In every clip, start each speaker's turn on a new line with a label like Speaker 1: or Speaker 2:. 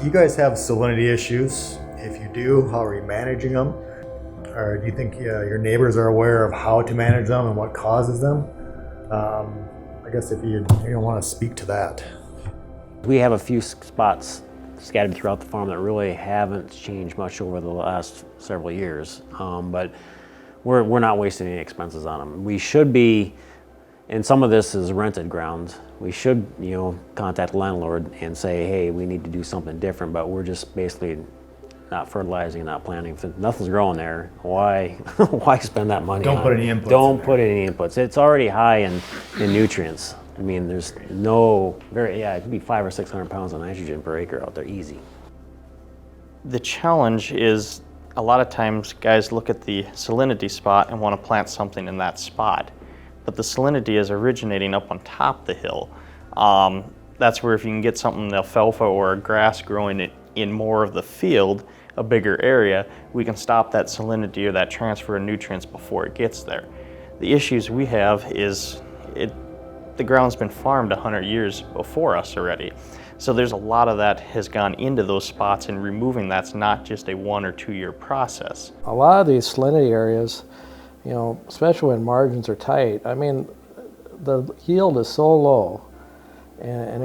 Speaker 1: Do you guys have salinity issues? If you do, how are you managing them? Or do you think your neighbors are aware of how to manage them and what causes them? I guess if you want to speak to that.
Speaker 2: We have a few spots scattered throughout the farm that really haven't changed much over the last several years, but we're not wasting any expenses on them. We should be, and some of this is rented ground, we should contact the landlord and say, hey, we need to do something different, but we're just basically not fertilizing, not planting. If nothing's growing there, why spend that money on it? Don't put any inputs. It's already high in nutrients. I mean, there's no, it could be 500 or 600 pounds of nitrogen per acre out there, easy.
Speaker 3: The challenge is a lot of times guys look at the salinity spot and want to plant something in that spot. But the salinity is originating up on top the hill. That's where if you can get something, alfalfa or a grass growing in more of the field, a bigger area, we can stop that salinity or that transfer of nutrients before it gets there. The issues we have is the ground's been farmed 100 years before us already. So there's a lot of that has gone into those spots, and removing that's not just a 1 or 2 year process.
Speaker 4: A lot of these salinity areas, especially when margins are tight, I mean, the yield is so low, and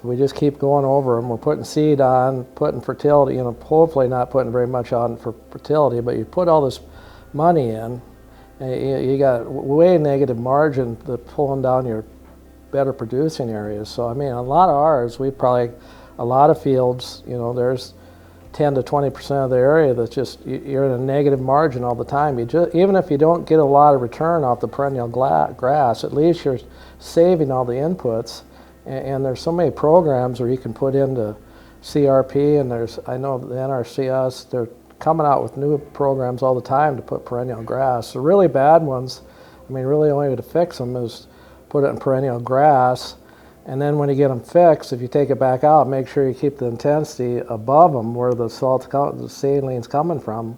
Speaker 4: we just keep going over them. We're putting seed on, putting fertility, hopefully not putting very much on for fertility, but you put all this money in, and you got way negative margin pulling down your better producing areas. So I mean, a lot of ours, a lot of fields, there's 10 to 20% of the area that's just, you're in a negative margin all the time. Even if you don't get a lot of return off the perennial grass, at least you're saving all the inputs. And there's so many programs where you can put into CRP, and I know the NRCS, they're coming out with new programs all the time to put perennial grass. The really bad ones, I mean, really only way to fix them is put it in perennial grass, and then when you get them fixed, if you take it back out, make sure you keep the intensity above them where the saline's coming from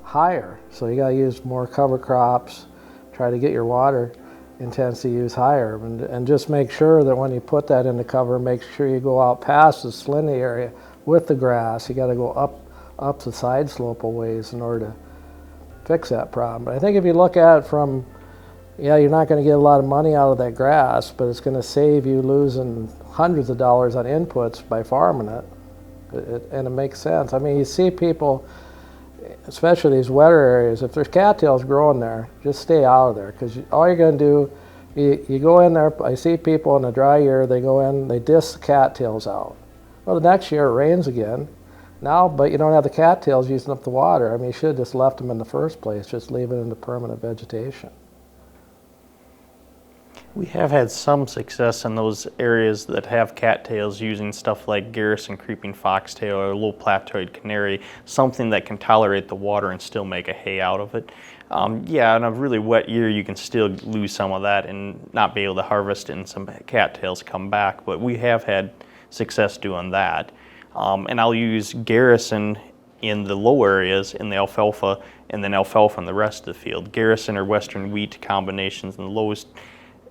Speaker 4: higher. So you got to use more cover crops, try to get your water intensity use higher, and just make sure that when you put that in the cover, make sure you go out past the salinity area with the grass. You got to go up the side slope a ways in order to fix that problem. But I think if you look at it from, you're not going to get a lot of money out of that grass, but it's going to save you losing hundreds of dollars on inputs by farming it. And it makes sense. I mean, you see people, especially these wetter areas, if there's cattails growing there, just stay out of there, because all you're going to do, you go in there, I see people in the dry year, they go in, they disc the cattails out. Well, the next year it rains again. Now, but you don't have the cattails using up the water. I mean, you should have just left them in the first place, just leave it in the permanent vegetation.
Speaker 3: We have had some success in those areas that have cattails using stuff like Garrison creeping foxtail or low plactoid canary, something that can tolerate the water and still make a hay out of it. In a really wet year, you can still lose some of that and not be able to harvest it, and some cattails come back, but we have had success doing that. And I'll use Garrison in the low areas in the alfalfa, and then alfalfa in the rest of the field. Garrison or western wheat combinations in the lowest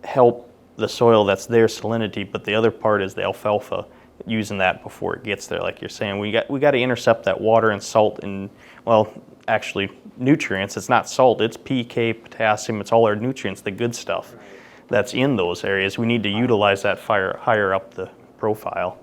Speaker 3: help the soil that's their salinity, but the other part is the alfalfa, using that before it gets there. Like you're saying, we got to intercept that water and salt and, well, actually nutrients. It's not salt, it's PK, potassium, it's all our nutrients, the good stuff that's in those areas. We need to utilize that higher up the profile.